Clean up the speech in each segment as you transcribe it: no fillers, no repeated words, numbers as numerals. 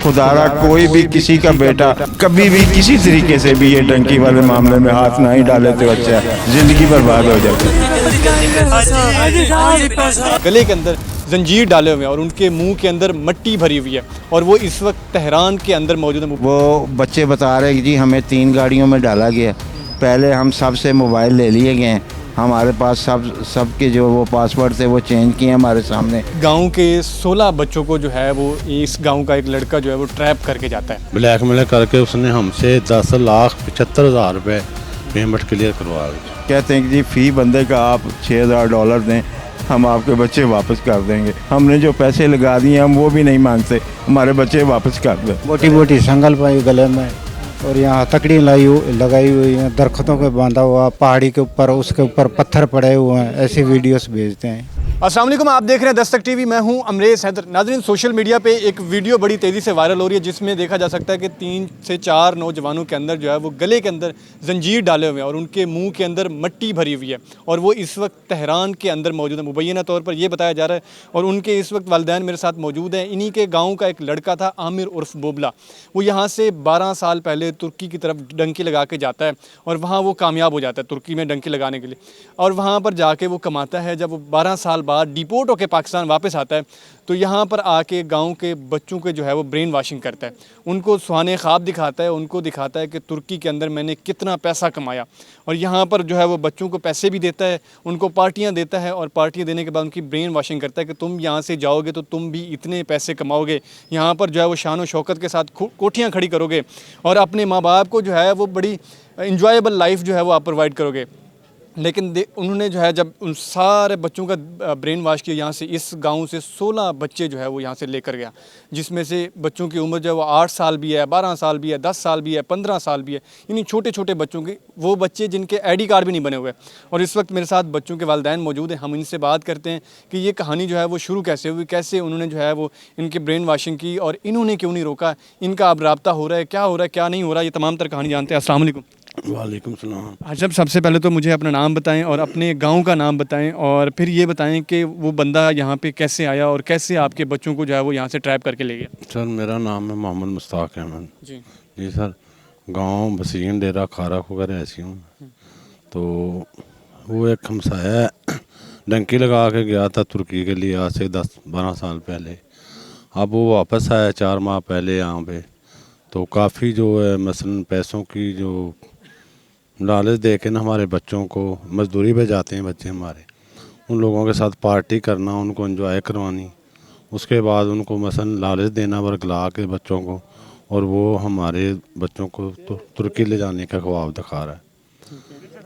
खुदारा कोई भी किसी का बेटा कभी भी किसी तरीके से भी ये टंकी वाले मामले में हाथ ना ही डाले तो अच्छा है, जिंदगी बर्बाद हो जाती है। गले के अंदर जंजीर डाले हुए हैं और उनके मुंह के अंदर मिट्टी भरी हुई है और वो इस वक्त तेहरान के अंदर मौजूद है। वो बच्चे बता रहे हैं कि जी हमें 3 गाड़ियों में डाला गया, पहले हम सब से मोबाइल ले लिए गए हैं, हमारे पास सब के जो वो पासवर्ड थे वो चेंज किए हमारे सामने। गांव के 16 बच्चों को जो है वो इस गांव का एक लड़का जो है वो ट्रैप करके जाता है। ब्लैकमेल करके उसने हमसे 10,75,000 रुपये पेमेंट क्लियर करवा दी। कहते हैं कि जी फ़ी बंदे का आप $6,000 दें, हम आपके बच्चे वापस कर देंगे। हमने जो पैसे लगा दिए हम वो भी नहीं मांगते, हमारे बच्चे वापस कर दें। मोटी मोटी संगल पाई गले में और यहाँ तकड़ी लगाई हुई है, दरख्तों के बांधा हुआ, पहाड़ी के ऊपर उसके ऊपर पत्थर पड़े हुए हैं, ऐसी वीडियोस भेजते हैं। अस्सलाम वालेकुम, आप देख रहे हैं दस्तक टीवी, मैं हूं अमरेज हैदर। नाज़रीन, सोशल मीडिया पे एक वीडियो बड़ी तेज़ी से वायरल हो रही है जिसमें देखा जा सकता है कि 3 से 4 नौजवानों के अंदर जो है वो गले के अंदर जंजीर डाले हुए हैं और उनके मुंह के अंदर मिट्टी भरी हुई है और वो इस वक्त तेहरान के अंदर मौजूद है। मुबैना तौर पर ये बताया जा रहा है और उनके इस वक्त वालिदैन मेरे साथ मौजूद हैं। इन्हीं के गाँव का एक लड़का था आमिर उर्फ बोबला, वो यहाँ से 12 साल पहले तुर्की की तरफ डंकी लगा के जाता है और वहाँ वो कामयाब हो जाता है तुर्की में डंकी लगाने के लिए और वहाँ पर जाके वो कमाता है। जब वो 12 साल बाद डिपोर्ट होकर पाकिस्तान वापस आता है तो यहाँ पर आके गांव के बच्चों के जो है वो ब्रेन वाशिंग करता है, उनको सुहाने ख्वाब दिखाता है, उनको दिखाता है कि तुर्की के अंदर मैंने कितना पैसा कमाया और यहाँ पर जो है वो बच्चों को पैसे भी देता है, उनको पार्टियाँ देता है और पार्टियाँ देने के बाद उनकी ब्रेन वाशिंग करता है कि तुम यहाँ से जाओगे तो तुम भी इतने पैसे कमाओगे, यहाँ पर जो है वो शान व शौकत के साथ कोठियाँ खड़ी करोगे और अपने माँ बाप को जो है वो बड़ी इंजॉयबल लाइफ जो है वो आप प्रोवाइड करोगे। लेकिन उन्होंने जो है जब उन सारे बच्चों का ब्रेन वॉश किया, यहाँ से इस गांव से 16 बच्चे जो है वो यहाँ से लेकर गया, जिसमें से बच्चों की उम्र जो है वो 8 साल भी है, 12 साल भी है, 10 साल भी है, 15 साल भी है, यानी छोटे छोटे बच्चों के, वो बच्चे जिनके आईडी कार्ड भी नहीं बने हुए। और इस वक्त मेरे साथ बच्चों के वालिदैन मौजूद हैं, हम इनसे बात करते हैं कि ये कहानी जो है वो शुरू कैसे हुई, कैसे उन्होंने जो है वो इनके ब्रेन वाशिंग की और इन्होंने क्यों नहीं रोका, इनका अब रब्ता हो रहा है, क्या हो रहा है, क्या नहीं हो रहा है, ये तमाम तर कहानी जानते हैं। अस्सलाम वालेकुम। वालेकुम सलाम। अच्छा, सबसे पहले तो मुझे अपना नाम बताएं और अपने गांव का नाम बताएं और फिर ये बताएं कि वो बंदा यहाँ पे कैसे आया और कैसे आपके बच्चों को जो है वो यहाँ से ट्रैप करके ले गया। सर मेरा नाम है मोहम्मद मुश्ताक अहमद जी जी। सर गांव बसीन डेरा खारा वगैरह ऐसी हूँ। तो वो एक हमसाया डंकी लगा के गया था तुर्की के लिए आज से 10-12 साल पहले। अब वो वापस आया 4 माह पहले यहाँ पे। तो काफ़ी जो है मसलन पैसों की जो लालच दे के ना हमारे बच्चों को मजदूरी पे जाते हैं बच्चे हमारे, उन लोगों के साथ पार्टी करना, उनको एंजॉय करवानी, उसके बाद उनको मसलन लालच देना वर्गला के बच्चों को, और वो हमारे बच्चों को तो तुर्की ले जाने का ख्वाब दिखा रहा है।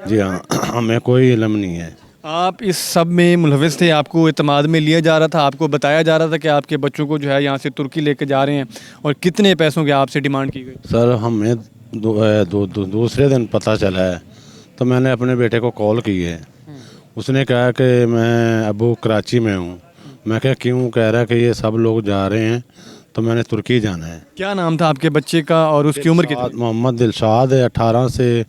जी हाँ, हमें कोई इल्म नहीं है। आप इस सब में मुलविस थे, आपको एतमाद में लिया जा रहा था, आपको बताया जा रहा था कि आपके बच्चों को जो है यहाँ से तुर्की लेके जा रहे हैं और कितने पैसों की आपसे डिमांड की गई? सर हमें दूसरे दिन पता चला है तो मैंने अपने बेटे को कॉल की है। उसने कहा कि मैं अबू कराची में हूँ। मैं क्या क्यों? कह रहा है कि ये सब लोग जा रहे हैं तो मैंने तुर्की जाना है। क्या नाम था आपके बच्चे का और उसकी उम्र कितनी? मोहम्मद दिलशाद है, 18 से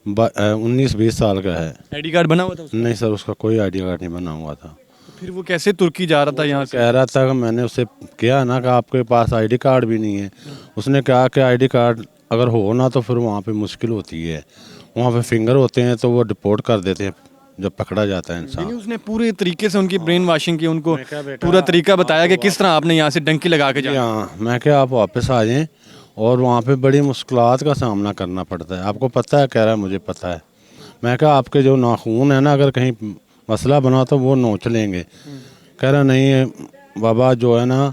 19-20 साल का है। आईडी कार्ड बना हुआ था उसका? नहीं सर, उसका कोई आईडी कार्ड नहीं बना हुआ था। फिर वो कैसे तुर्की जा रहा था यहाँ से? कह रहा था कि मैंने उससे किया ना कि आपके पास आईडी कार्ड भी नहीं है। उसने कहा कि आईडी कार्ड अगर हो ना तो फिर वहाँ पे मुश्किल होती है, वहाँ पे फिंगर होते हैं तो वो डिपोर्ट कर देते हैं जब पकड़ा जाता है इंसान। उसने पूरे तरीके से उनकी ब्रेन वाशिंग की, उनको पूरा तरीका बताया कि किस तरह आपने यहाँ से डंकी लगा के जाना। हाँ, मैं क्या आप वापस आ जाएं और वहाँ पे बड़ी मुश्किलात का सामना करना पड़ता है। आपको पता है? कह रहा है मुझे पता है। मैं क्या आपके जो नाखून है ना, अगर कहीं मसला बना तो वो नोच लेंगे। कह रहा नहीं है बाबा, जो है ना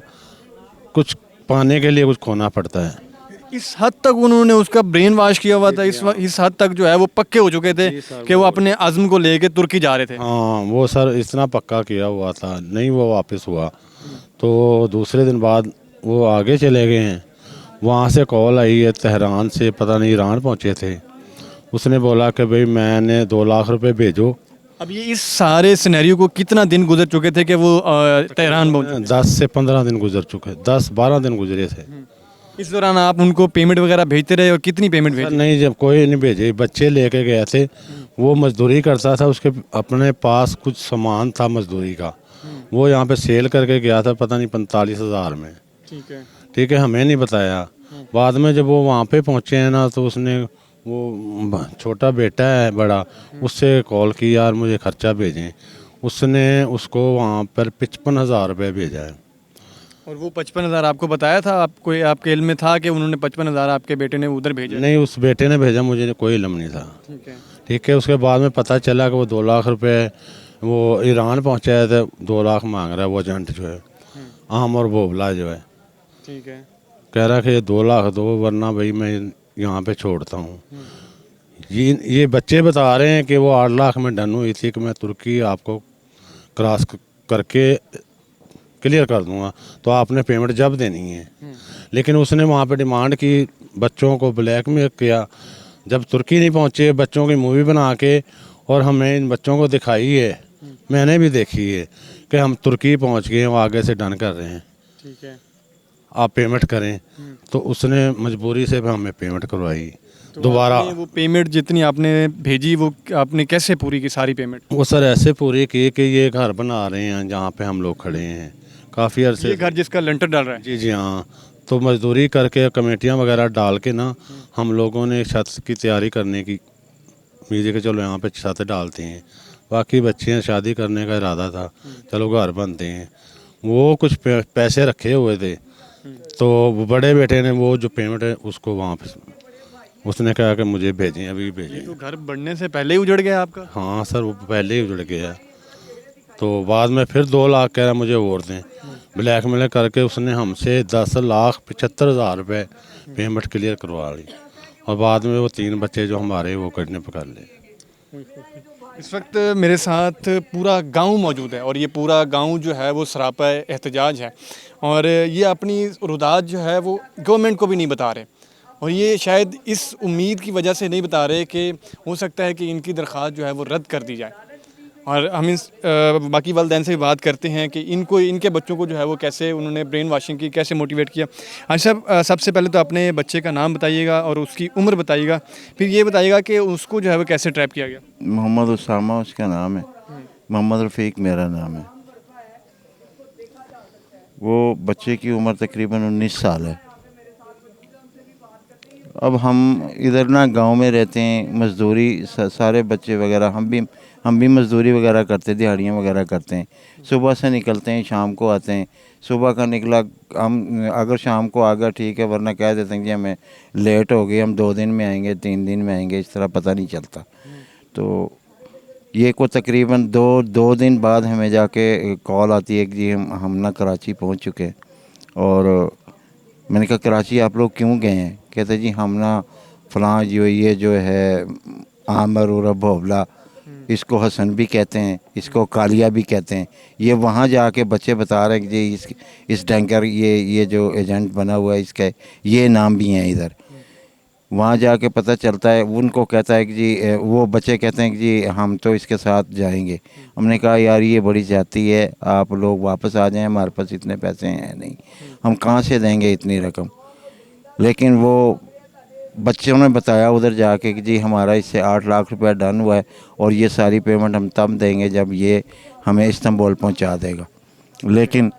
कुछ पाने के लिए कुछ खोना पड़ता है। इस हद तक उन्होंने उसका ब्रेन वॉश किया हुआ था, इस हद तक जो है वो पक्के हो चुके थे कि वो अपने अज़्म को लेके तुर्की जा रहे थे। हाँ, वो सर इतना पक्का किया हुआ था, नहीं वो वापस हुआ। तो दूसरे दिन बाद वो आगे चले गए हैं। वहाँ से कॉल आई है तेहरान से, पता नहीं ईरान पहुँचे थे। उसने बोला कि भाई मैंने 2 लाख रुपए भेजो। अब ये इस सारे सिनेरियो को कितना दिन गुजर चुके थे कि वो तेहरान पहुँचे? 10 से 15 दिन गुजर चुके, 10-12 दिन गुजरे थे। इस दौरान आप उनको पेमेंट वगैरह भेजते रहे और कितनी पेमेंट भेजी? नहीं, जब कोई नहीं भेजे, बच्चे लेके गए थे। वो मजदूरी करता था, उसके अपने पास कुछ सामान था मजदूरी का, वो यहाँ पे सेल करके गया था, पता नहीं 45,000 में। ठीक है। ठीक है, हमें नहीं बताया। बाद में जब वो वहाँ पे पहुँचे हैं ना, तो उसने वो छोटा बेटा है बड़ा, उससे कॉल की, यार मुझे खर्चा भेजें। उसने उसको वहाँ पर 55,000 रुपये भेजा है। और वो 55,000 आपको बताया था, आपको आपके इल्म में था कि उन्होंने 55,000 आपके बेटे ने उधर भेजा? नहीं, उस बेटे ने भेजा, मुझे कोई इल्म नहीं था। ठीक है। ठीक है, उसके बाद में पता चला कि वो 2 लाख रुपए वो ईरान पहुँचाया था, 2 लाख मांग रहा है वो एजेंट जो है, आमर बोबला जो है। ठीक है। कह रहा कि ये 2 लाख दो, वरना भाई मैं यहाँ पे छोड़ता हूँ। ये बच्चे बता रहे हैं कि वो 8 लाख में डन हुई थी कि मैं तुर्की आपको क्रॉस करके क्लियर कर दूंगा, तो आपने पेमेंट जब देनी है। लेकिन उसने वहाँ पे डिमांड की, बच्चों को ब्लैकमेल किया। जब तुर्की नहीं पहुँचे, बच्चों की मूवी बना के और हमें इन बच्चों को दिखाई है, मैंने भी देखी है कि हम तुर्की पहुँच गए, वो आगे से डन कर रहे हैं, ठीक है। आप पेमेंट करें। तो उसने मजबूरी से हमें पेमेंट करवाई तो दोबारा। आपने वो पेमेंट जितनी आपने भेजी वो आपने कैसे पूरी की सारी पेमेंट? वो सर ऐसे पूरी की कि ये घर बना रहे हैं जहाँ पे हम लोग खड़े हैं काफ़ी अरसे। ये घर जिसका लेंटर डाल रहा है? जी जी हाँ। तो मजदूरी करके कमेटियाँ वगैरह डाल के ना, हम लोगों ने छत की तैयारी करने की उम्मीद कि चलो यहाँ पे छत डालते हैं। बाकी बच्चे हैं, शादी करने का इरादा था, चलो घर बनते हैं। वो कुछ पैसे रखे हुए थे, तो वो बड़े बेटे ने वो जो पेमेंट है उसको वहाँ पे उसने कहा कि मुझे भेजें, अभी भेजें। तो घर बढ़ने से पहले ही उजड़ गया आपका? हाँ सर, वो पहले ही उजड़ गया। तो बाद में फिर 2 लाख कह रहा मुझे और दें। ब्लैकमेल करके उसने हमसे 10,75,000 रुपये पेमेंट क्लियर करवा ली, और बाद में वो 3 बच्चे जो हमारे वो करने पकड़ ले। इस वक्त मेरे साथ पूरा गांव मौजूद है, और ये पूरा गांव जो है वो सरापा एहतजाज है, और ये अपनी रुदात जो है वो गवर्नमेंट को भी नहीं बता रहे, और ये शायद इस उम्मीद की वजह से नहीं बता रहे कि हो सकता है कि इनकी दरख्वास्त जो है वो रद्द कर दी जाए। और हम इस बाकी वालिदैन से भी बात करते हैं कि इनके बच्चों को जो है वो कैसे उन्होंने ब्रेन वॉशिंग की, कैसे मोटिवेट किया। अच्छा साहब, सबसे पहले तो अपने बच्चे का नाम बताइएगा और उसकी उम्र बताइएगा, फिर ये बताइएगा कि उसको जो है वो कैसे ट्रैप किया गया। मोहम्मद उसामा उसका नाम है, मोहम्मद रफ़ीक मेरा नाम है। वो बच्चे की उम्र तकरीबन 19 साल है। अब हम इधर ना गांव में रहते हैं, मज़दूरी सारे बच्चे वगैरह हम भी मज़दूरी वगैरह करते, दिहाड़ियाँ वगैरह करते हैं। सुबह से निकलते हैं, शाम को आते हैं। सुबह का निकला, हम अगर शाम को आ गया ठीक है, वरना कह देते हैं कि हमें लेट हो गई, हम 2 दिन में आएंगे, 3 दिन में आएंगे, इस तरह पता नहीं चलता। तो ये को तकरीबन दो दिन बाद हमें जाके कॉल आती है कि जी हम ना कराची पहुँच चुके हैं। और मैंने कहा कराची आप लोग क्यों गए हैं? कहते जी हम ना फलां ये जो है आमर और भोबला, इसको हसन भी कहते हैं, इसको कालिया भी कहते हैं। ये वहाँ जाके बच्चे बता रहे हैं कि जी इस डैंकर ये जो एजेंट बना हुआ है इसका ये नाम भी हैं इधर। वहाँ जाके पता चलता है, उनको कहता है कि जी वो बच्चे कहते हैं कि जी हम तो इसके साथ जाएंगे। हमने कहा यार ये बड़ी ज़्यादती है, आप लोग वापस आ जाएं, हमारे पास इतने पैसे हैं नहीं, हम कहाँ से देंगे इतनी रकम। लेकिन वो बच्चों ने बताया उधर जाके कि जी हमारा इससे 8 लाख रुपया डन हुआ है, और ये सारी पेमेंट हम तब देंगे जब ये हमें इस्तांबुल पहुंचा देगा। लेकिन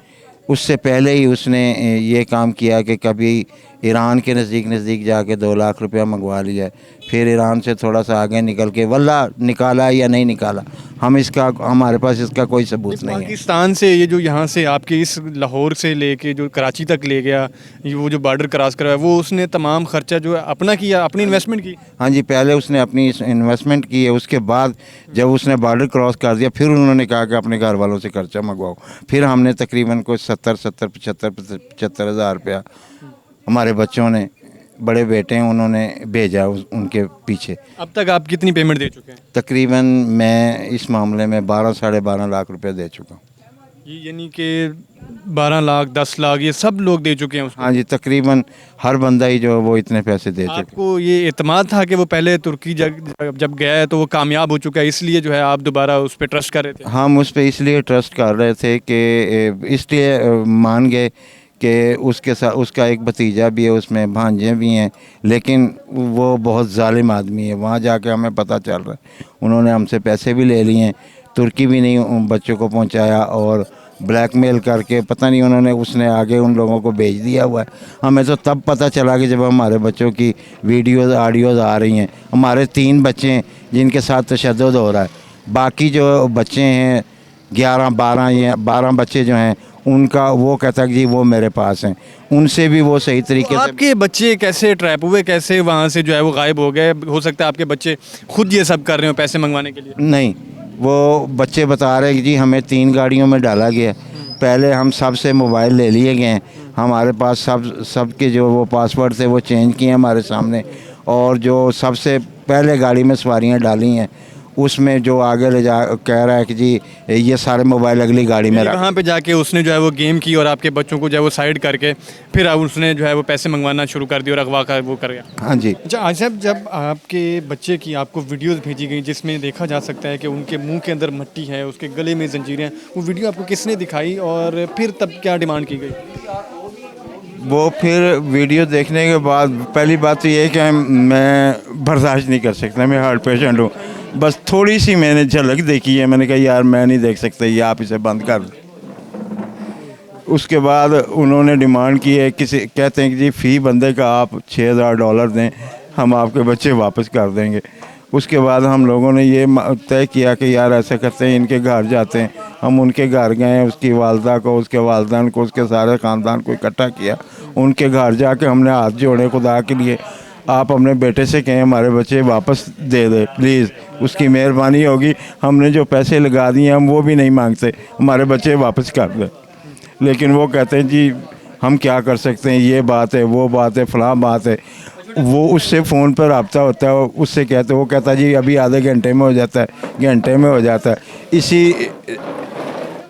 उससे पहले ही उसने ये काम किया कि कभी ईरान के नज़दीक जाके 2 लाख रुपया मंगवा लिया, फिर ईरान से थोड़ा सा आगे निकल के वल्ला निकाला या नहीं निकाला, हमारे पास इसका कोई सबूत नहीं है। पाकिस्तान से ये जो यहाँ से आपके इस लाहौर से लेके जो कराची तक ले गया, ये वो जो बॉर्डर क्रॉस करवाया, वो उसने तमाम खर्चा जो है अपना किया, अपनी इन्वेस्टमेंट की? हाँ जी, पहले उसने अपनी इन्वेस्टमेंट की है, उसके बाद जब उसने बॉर्डर क्रॉस कर दिया फिर उन्होंने कहा कि अपने घर वालों से खर्चा मंगवाओ। फिर हमने तकरीबन कोई 75 हज़ार रुपया हमारे बच्चों ने, बड़े बेटे हैं उन्होंने भेजा उनके पीछे। अब तक आप कितनी पेमेंट दे चुके हैं? तकरीबन मैं इस मामले में 12-12.5 लाख रुपए दे चुका हूँ। ये यानी कि 12 लाख 10 लाख ये सब लोग दे चुके हैं उसको? हाँ जी, तकरीबन हर बंदा ही जो है वो इतने पैसे दे चुके। आपको ये एतमाद था कि वो पहले तुर्की जब गया है तो वो कामयाब हो चुका है, इसलिए जो है आप दोबारा उस पर ट्रस्ट कर रहे थे? हम उस पर इसलिए ट्रस्ट कर रहे थे कि इसलिए मान गए कि उसके साथ उसका एक भतीजा भी है, उसमें भांजे भी हैं, लेकिन वो बहुत जालिम आदमी है। वहाँ जाके हमें पता चल रहा है उन्होंने हमसे पैसे भी ले लिए हैं, तुर्की भी नहीं बच्चों को पहुँचाया, और ब्लैकमेल करके पता नहीं उन्होंने उसने आगे उन लोगों को भेज दिया हुआ है। हमें तो तब पता चला कि जब हमारे बच्चों की वीडियोज़ ऑडियोज़ आ रही हैं। हमारे 3 बच्चे हैं जिनके साथ तशद्दुद हो रहा है, बाकी जो बच्चे हैं 11-12 या 12 बच्चे जो हैं उनका वो कहता है कि जी वो मेरे पास हैं, उनसे भी वो सही तरीके से। आपके बच्चे कैसे ट्रैप हुए, कैसे वहाँ से जो है वो गायब हो गए? हो सकता है आपके बच्चे खुद ये सब कर रहे हो पैसे मंगवाने के लिए। नहीं, वो बच्चे बता रहे हैं कि जी हमें 3 गाड़ियों में डाला गया। पहले हम सब से मोबाइल ले लिए गए हैं, हमारे पास सब के जो वो पासवर्ड थे वो चेंज किए हमारे सामने, और जो सबसे पहले गाड़ी में सवारियां डाली हैं उसमें जो आगे ले जा कह रहा है कि जी ये सारे मोबाइल अगली गाड़ी में रख। वहाँ पे जाके उसने जो है वो गेम की और आपके बच्चों को जो है वो साइड करके फिर अब उसने जो है वो पैसे मंगवाना शुरू कर दिया और अगवा का वो कर गया। हाँ जी। अच्छा आज साहब, जब आपके बच्चे की आपको वीडियोस भेजी गई जिसमें देखा जा सकता है कि उनके मुंह के अंदर मट्टी है, उसके गले में जंजीरें हैं, वो वीडियो आपको किसने दिखाई और फिर तब क्या डिमांड की गई? वो फिर वीडियो देखने के बाद पहली बात तो ये है कि मैं बर्दाश्त नहीं कर सकता, मैं हार्ट पेशेंट हूँ। बस थोड़ी सी मैंने झलक देखी है, मैंने कहा यार मैं नहीं देख सकता, ये आप इसे बंद कर दें। उसके बाद उन्होंने डिमांड की है, किसी कहते हैं कि जी फ़ी बंदे का आप $6000 दें, हम आपके बच्चे वापस कर देंगे। उसके बाद हम लोगों ने ये तय किया कि यार ऐसा करते हैं, इनके घर जाते हैं। हम उनके घर गए, उसकी वालदा को, उसके वालदान को, उसके सारे ख़ानदान को इकट्ठा किया। उनके घर जाके हमने हाथ जोड़े खुदा के लिए, आप अपने बेटे से कहें हमारे बच्चे वापस दे दे प्लीज़, उसकी मेहरबानी होगी। हमने जो पैसे लगा दिए हम वो भी नहीं मांगते, हमारे बच्चे वापस कर दें। लेकिन वो कहते हैं जी हम क्या कर सकते हैं, ये बात है, वो बात है, फ़लाँ बात है। वो उससे फ़ोन पर रब्ता होता है, उससे कहते, वो कहता है जी अभी आधे घंटे में हो जाता है, घंटे में हो जाता है।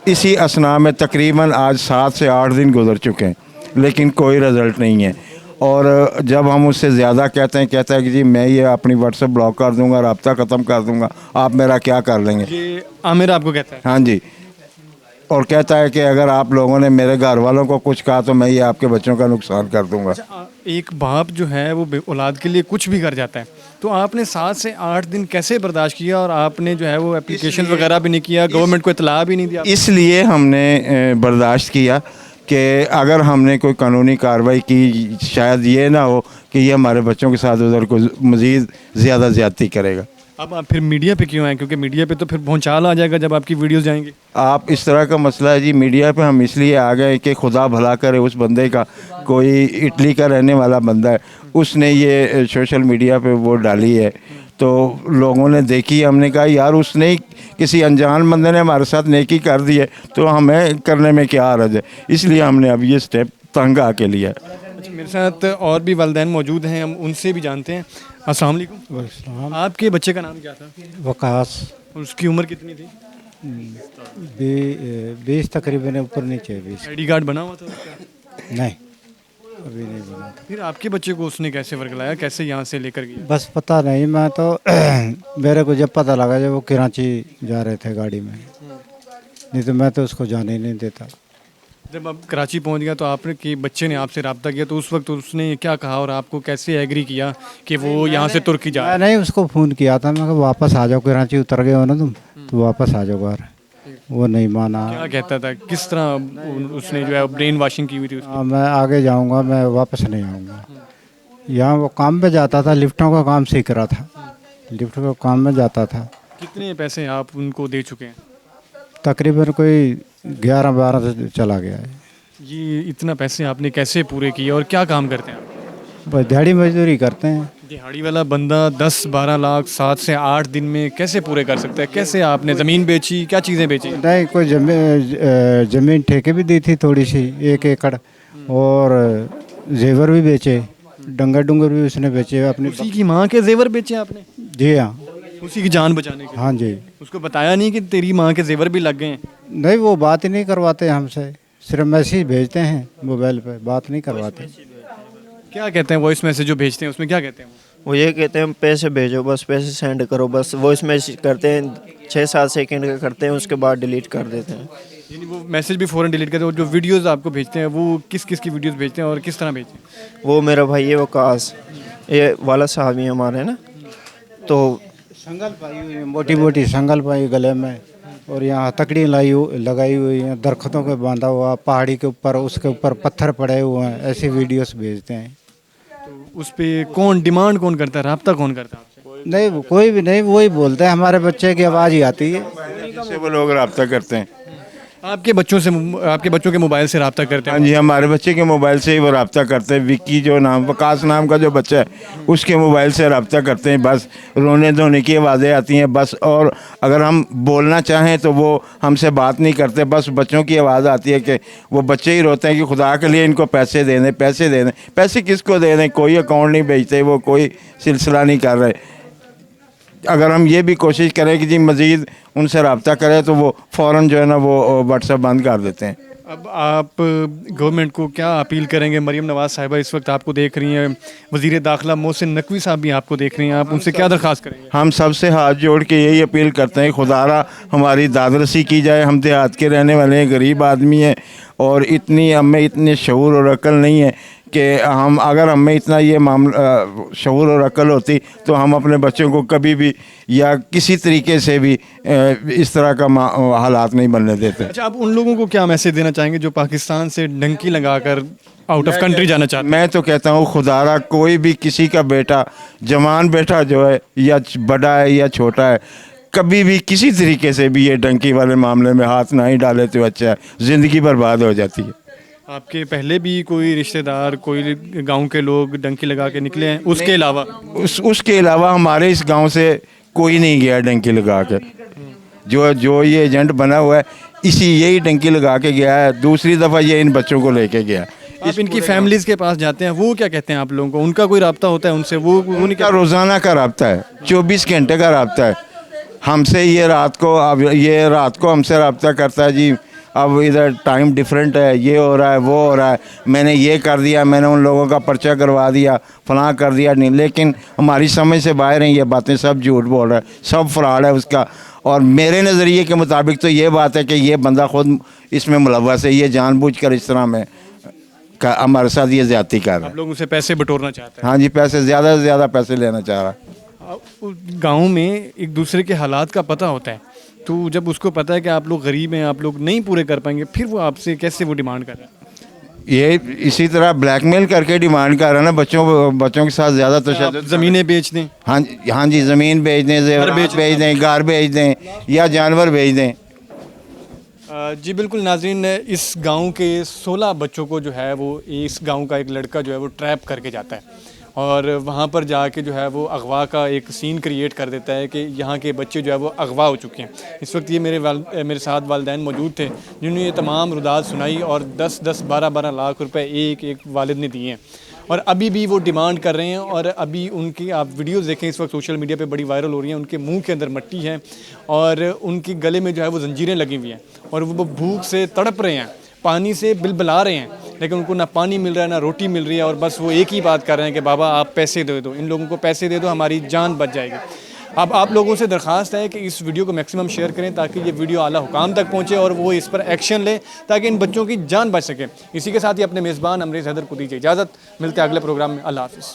इसी असना में तकरीबन आज 7 से 8 दिन गुजर चुके हैं, लेकिन कोई रिज़ल्ट नहीं है। और जब हम उससे ज़्यादा कहते हैं, कहता है कि जी मैं ये अपनी व्हाट्सएप ब्लॉक कर दूंगा, रब्ता ख़त्म कर दूंगा, आप मेरा क्या कर लेंगे। ये आमिर आपको कहता है? हाँ जी। और कहता है कि अगर आप लोगों ने मेरे घर वालों को कुछ कहा तो मैं ये आपके बच्चों का नुकसान कर दूंगा। एक बाप जो है वो औलाद के लिए कुछ भी कर जाता है, तो आपने 7 से 8 दिन कैसे बर्दाश्त किया और आपने जो है वो एप्लीकेशन वगैरह भी नहीं किया, गवर्नमेंट को इतला भी नहीं दिया? इसलिए हमने बर्दाश्त किया कि अगर हमने कोई कानूनी कार्रवाई की शायद ये ना हो कि ये हमारे बच्चों के साथ उधर को मज़ीद ज़्यादा ज़्यादती करेगा। अब आप फिर मीडिया पे क्यों आए? क्योंकि मीडिया पे तो फिर भौचाल आ जाएगा जब आपकी वीडियोस जाएंगी। आप इस तरह का मसला है जी, मीडिया पे हम इसलिए आ गए कि खुदा भला करे उस बंदे का, कोई इटली का रहने वाला बंदा है, उसने ये सोशल मीडिया पे वो डाली है, तो लोगों ने देखी। हमने कहा यार उसने किसी अनजान बंदे ने हमारे साथ नेकी कर दी है तो हमें करने में क्या हर्ज है, इसलिए हमने अब ये स्टेप तंग आके लिया। अच्छा, मेरे साथ और भी वालिदैन मौजूद हैं, हम उनसे भी जानते हैं। अस्सलाम वालेकुम। आपके बच्चे का नाम क्या था? वकास। और उसकी उम्र कितनी थी? 20 तकरीबन ऊपर नीचे 20। आईडी कार्ड बना हुआ था उसका? नहीं, अभी नहीं बना। फिर आपके बच्चे को उसने कैसे वर्गलाया, कैसे यहाँ से लेकर गया? बस पता नहीं, मैं तो मेरे को जब पता लगा जब वो कराची जा रहे थे गाड़ी में, नहीं तो मैं तो उसको जाने ही नहीं देता। जब आप कराची पहुंच गया तो आपने कि बच्चे ने आपसे रब्ता किया, तो उस वक्त उसने क्या कहा और आपको कैसे एग्री किया कि वो यहाँ से तुर्की जा? मैं नहीं उसको फ़ोन किया था, मैं कहा वापस आ जाओ, कराची उतर गए हो ना तुम, तो वापस आ जाओ घर। वो नहीं माना। क्या कहता था, किस तरह उसने जो है ब्रेन वॉशिंग की हुई थी उसकी? मैं आगे जाऊंगा, मैं वापस नहीं आऊँगा। यहाँ वो काम पे जाता था, लिफ्टों का काम सीख रहा था, लिफ्ट का काम में जाता था। कितने पैसे आप उनको दे चुके हैं? तकरीबन कोई 11-12 से चला गया है। ये इतना पैसे आपने कैसे पूरे किए और क्या काम करते हैं आप? बस दिहाड़ी मजदूरी करते हैं। दिहाड़ी वाला बंदा 10-12 लाख 7 से 8 दिन में कैसे पूरे कर सकता है? कैसे आपने ज़मीन बेची, क्या चीज़ें बेची? नहीं, कोई ज़मीन ठेके भी दी थी थोड़ी सी, 1 एकड़, और जेवर भी बेचे, डंगर डुंगर भी उसने बेचे अपनी। उसी की माँ के जेवर बेचे आपने? जी हाँ। उसी की जान बचाने के लिए? हाँ जी। उसको बताया नहीं कि तेरी माँ के जेवर भी लग गए हैं? नहीं, वो बात ही नहीं करवाते हमसे, सिर्फ मैसेज भेजते हैं मोबाइल पे, बात नहीं करवाते। क्या कहते हैं वॉइस मैसेज जो भेजते हैं, उसमें क्या कहते हैं वो ये कहते हैं पैसे भेजो, बस पैसे सेंड करो, बस वॉइस मैसेज करते हैं, 6-7 सेकंड का करते हैं, उसके बाद डिलीट कर देते हैं। यानी वो मैसेज भी फ़ौरन डिलीट करते हैं? और जो वीडियोस आपको भेजते हैं वो किस किस की वीडियोस भेजते हैं और किस तरह भेजते हैं? वो मेरा भाई है वकास, ये वाला साहब ही हमारे ना, तो संगल पाई हुई, मोटी मोटी संगल पाई गले में, और यहाँ हथकड़ी लगाई हुई है, दरख्तों पे बांधा हुआ, पहाड़ी के ऊपर उसके ऊपर पत्थर पड़े हुए हैं, ऐसी वीडियोस भेजते हैं। तो उस पे कौन डिमांड कौन करता है, राब्ता कौन करता है आपसे? नहीं कोई भी नहीं, वही बोलते हैं, हमारे बच्चे की आवाज़ ही आती है। जिससे वो लोग रब्ता करते हैं। आपके बच्चों के मोबाइल से राब्ता करते हाँ हैं? जी, हमारे बच्चे के मोबाइल से ही वो रब्ता करते हैं। विक्की जो नाम, वकास नाम का जो बच्चा है, उसके मोबाइल से रब्ता करते हैं। बस रोने धोने की आवाज़ें आती हैं बस, और अगर हम बोलना चाहें तो वो हमसे बात नहीं करते। बस बच्चों की आवाज़ आती है कि वो बच्चे ही रोते हैं कि खुदा के लिए इनको पैसे दे दें, पैसे दे दें। पैसे किसको दे दें? कोई अकाउंट नहीं भेजते, वो कोई सिलसिला नहीं कर रहे। अगर हम ये भी कोशिश करें कि जी मज़ीद उनसे रब्ता करें तो वो फ़ौरन जो है ना वो व्हाट्सएप बंद कर देते हैं। अब आप गवर्नमेंट को क्या अपील करेंगे? मरीम नवाज़ साहिबा इस वक्त आपको देख रही हैं, वज़ीर दाखिला मोहसिन नकवी साहब भी आपको देख रही हैं, आप उनसे क्या दरख्वास्त करेंगे? हम सबसे हाथ जोड़ के यही अपील करते हैं, खुदारा हमारी दादरसी की जाए। हम देहात के रहने वाले हैं, गरीब आदमी हैं, और इतनी हमें इतने शऊर और अक्ल नहीं है कि हम, अगर हमें इतना ये मामला शऊर और अक्ल होती तो हम अपने बच्चों को कभी भी या किसी तरीके से भी इस तरह का हालात नहीं बनने देते। अच्छा, आप उन लोगों को क्या मैसेज देना चाहेंगे जो पाकिस्तान से डंकी लगाकर आउट ऑफ कंट्री जाना चाहते हैं? मैं तो कहता हूँ खुदारा कोई भी किसी का बेटा, जवान बेटा जो है, या बड़ा है या छोटा है, कभी भी किसी तरीके से भी ये डंकी वाले मामले में हाथ ना ही डाले तो अच्छा है, ज़िंदगी बर्बाद हो जाती है। आपके पहले भी कोई रिश्तेदार, कोई गांव के लोग डंकी लगा के निकले हैं उसके अलावा? उसके अलावा हमारे इस गांव से कोई नहीं गया डंकी लगा के। जो ये एजेंट बना हुआ है, यही डंकी लगा के गया है। दूसरी दफ़ा ये इन बच्चों को लेके गया। आप इनकी फैमिलीज़ के पास जाते हैं, वो क्या कहते हैं आप लोगों को? उनका कोई राब्ता होता है उनसे? वो नहीं उनका रोज़ाना का रब्ता है, 24 घंटे का रब्ता है हमसे। ये रात को हमसे रब्ता करता है जी, अब इधर टाइम डिफरेंट है, ये हो रहा है, वो हो रहा है, मैंने ये कर दिया, मैंने उन लोगों का पर्चा करवा दिया, फलां कर दिया। नहीं, लेकिन हमारी समझ से बाहर हैं ये बातें, सब झूठ बोल रहा है, सब फ्रॉड है उसका। और मेरे नज़रिए के मुताबिक तो ये बात है कि ये बंदा खुद इसमें मुलव्वस है, ये जानबूझकर इस तरह में हमारे साथ ये ज़्यादती कर रहा है। आप लोग उनसे पैसे बटोरना चाहते हैं? हाँ जी, पैसे ज़्यादा से ज़्यादा पैसे लेना चाह रहा है। गांव में एक दूसरे के हालात का पता होता है, तो जब उसको पता है कि आप लोग गरीब हैं, आप लोग नहीं पूरे कर पाएंगे, फिर वो आपसे कैसे वो डिमांड कर रहा है? ये इसी तरह ब्लैकमेल करके डिमांड कर रहा है ना, बच्चों के साथ ज़्यादा तशद्दुद। ज़मीनें बेच दें? हाँ जी, ज़मीन बेच दें, जेवरात बेच दें, घर बेच दें, या जानवर बेच दें। जी बिल्कुल नाज़रीन, इस गांव के 16 बच्चों को जो है वो, इस गांव का एक लड़का जो है वो ट्रैप करके जाता है और वहाँ पर जाके जो है वो अगवा का एक सीन क्रिएट कर देता है कि यहाँ के बच्चे जो है वो अगवा हो चुके हैं। इस वक्त ये मेरे साथ वालिदैन मौजूद थे जिन्होंने ये तमाम रुदात सुनाई और 10-10, 12-12 लाख रुपए एक वालिद ने दिए हैं और अभी भी वो डिमांड कर रहे हैं। और अभी उनकी आप वीडियोस देखें, इस वक्त सोशल मीडिया पे बड़ी वायरल हो रही हैं। उनके मुंह के अंदर मट्टी है और उनके गले में जो है वो जंजीरें लगी हुई हैं और वो भूख से तड़प रहे हैं, पानी से बिलबिला रहे हैं, लेकिन उनको ना पानी मिल रहा है ना रोटी मिल रही है और बस वो एक ही बात कर रहे हैं कि बाबा आप पैसे दे दो, इन लोगों को पैसे दे दो, हमारी जान बच जाएगी। अब आप लोगों से दरख्वास्त है कि इस वीडियो को मैक्सिमम शेयर करें ताकि ये वीडियो आला हुकाम तक पहुँचे और वो इस पर एक्शन ले ताकि इन बच्चों की जान बच सके। इसी के साथ ही अपने मेज़बान अमरेज़ हैदर को दीजिए इजाज़त, मिलते हैं अगले प्रोग्राम में। अल्लाह हाफ़िज़।